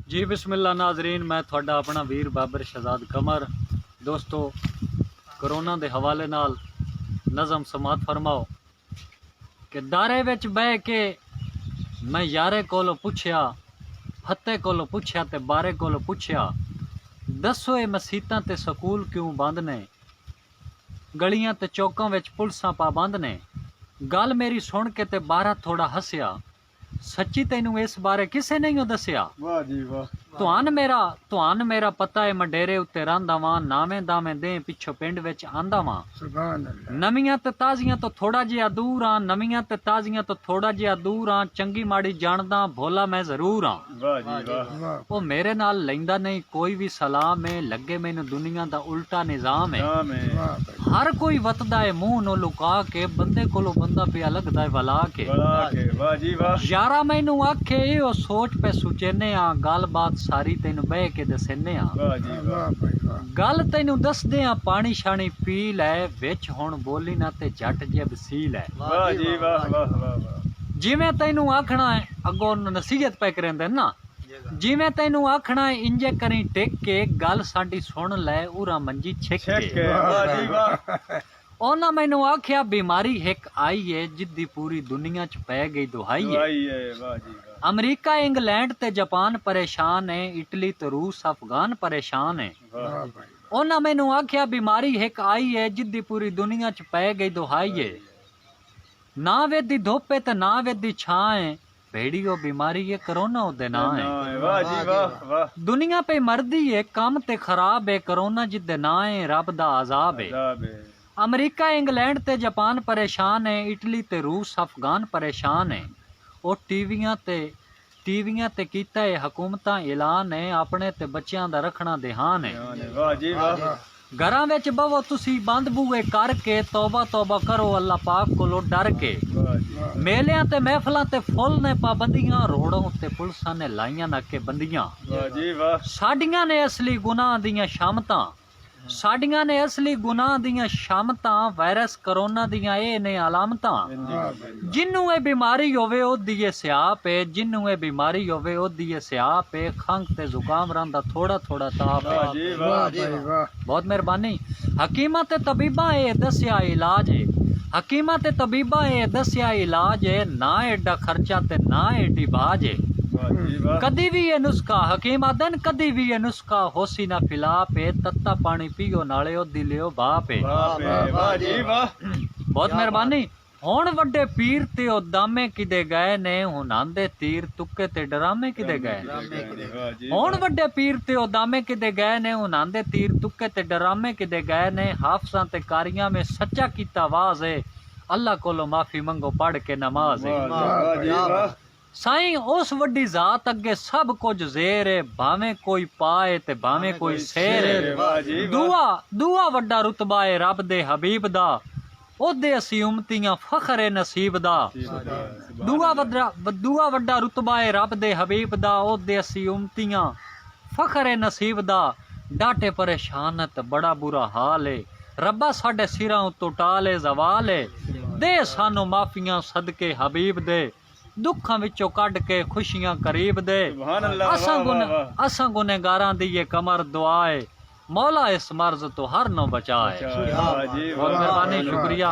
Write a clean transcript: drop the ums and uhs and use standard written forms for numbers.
जी बिस्मिल्लाह नाजरीन, मैं थोड़ा अपना वीर बाबर शहजाद कमर। दोस्तों, करोना के हवाले नाल नज़म समात फरमाओ कि दारे विच बह के मैं यारे कोलों पुछया, फते कोलों पुछया ते बारे कोलों पुछया, दसो ये मसीतां ते स्कूल क्यों बंद ने, गलियां ते चौकां विच पुलिसां पाबंद ने। गल मेरी सुन के ते बारा थोड़ा हसिया, सच्ची तैनू इस बारे किसे नहीं दसिया। वाह जी वाह। तुहान मेरा पता है मैं डेरे उत्ते रहिंदा वां, नावें दावें दे पिछो पिंड विच आंदा वां। सुभान अल्लाह। नवियां ते ताजियां तो थोड़ा जिहा दूर आं, नवियां ते ताजियां तो थोड़ा जिहा दूर आं, चंगी माड़ी जानदा भोला मैं जरूर आं। वाह जी वाह। ओ मेरे नाल लैंदा नहीं कोई भी सलाम है, लगे मैनू दुनिया दा उल्टा निजाम है। हर कोई वतदा है मुंह नो लुका के, बंदे कोलों बंदा पिया लगदा है वला के। वाह जी वाह। यारा मैनू आखे ओ सोच पे सुचेने आ, गल बात सारी तेनू बह के दसेने आ। वाह जी वाह। गल तेनू दसदे आ, पानी शानी पी लै, विच हुण बोली ना ते झट जे वसील है। वाह जी वाह वाह वाह। जिवें तैनू आखना है, अगों नसीहत पे करेंदे ना, जिवें तैनू आखना है इंजे करी टेक के, गल साडी सुन लै उरा मंजी छिक के। वाह जी वाह। ओना मैनू आख्या बीमारी हिक आई है, जिद्दी पूरी दुनिया च पै गई दुहाई है। वाह जी वाह। अमरीका इंग्लैंड ते जापान परेशान है, इटली ते रूस अफगान परेशान है। ओना मैनू आख्या बीमारी हिक आई है, जिद्दी पूरी दुनिया च पै गई दुहाई है। ना वेदी धुप है ते ना वेदी छां है, भेड़ी ओ बीमारी है करोना ओदे ना है। वाह जी वाह। दुनिया पे मरदी है कम ते खराब है, करोना जिद्दे ना है रब दा अजाब है। अमरीका इंग्लैंड ते जापान परेशान है, इटली ते रूस अफगान परेशान है। ओ टीवियां ते कीता है हुकूमतां ऐलान है, अपने ते बच्चियां दा रखना ध्यान है। वाह जी वाह। घरां विच बवो तुसी बंद बूए करके, तौबा तौबा करो अल्लाह पाक कोलों डर के। मेलियां ते महफिलां ते फुल ने पाबंदियां, रोड़ों ते पुलिसां ने लाइयां नाके बंदियां। वाह जी वाह। साडियां ने असली गुनाह दियां शामतां, साडियां ने असली गुनाह दियां शामतां, वायरस करोना दियां ए ने अलामतां। जिन्नू ए बीमारी होवे ओ दिए स्याप है, जिन्नू ए बीमारी होवे ओ दिए स्याप है, खंघ ते जुकाम रंदा थोड़ा थोड़ा ताप है। बहुत मेहरबानी। हकीमा ते तबीबा ए दस्या इलाज है, हकीमा ते तबीबा ए दस्या इलाज है, ना एडा खर्चा ते ना एडी बाज है। कदी भी ये नुस्खा हकीम आदन, कदी भी ये नुस्खा होसी ना फिला पे, तत्ता पानी पियो नाले ओ दिलियो बाप है। वाह जी वाह। बहुत मेहरबानी। हुण वड्डे पीर ते ओ दामे किदे गए ने, हुण आंदे तीर तुक्के ते डरामे किदे गए। हुण वड्डे पीर ते ओ दामे किदे गए ने, हुण आंदे तीर तुक्के ते डरामे किदे गए ने। हाफिज़ां ते कारियां में सच्चा कीता वाज है, अल्लाह कोलों माफी मंगो पढ़ के नमाज है। साईं उस वड्डी जात अगे सब कुछ जेर है, भावें कोई पाए ते भावें कोई शेर है। दुआ वड्डा रुतबा है रब दे हबीब दा, ओदे असी उम्मतियां फखर है नसीब दा। दुआ वड्डा रुतबा है रब दे हबीब दा, ओदे असी उम्मतियां फखर है नसीब दा। डाटे परेशान ते बड़ा बुरा हाल है, रब्बा साडे सिरां उतों टाले जवाल है। दे सानू माफियां सदके हबीब दे, दुखां विचों कढ के खुशियां करीब दे। असां गुनहगारां दी ये कमर दुआ है, मौला इस मर्ज तो हर नो बचाए। बहुत मेहरबानी, शुक्रिया।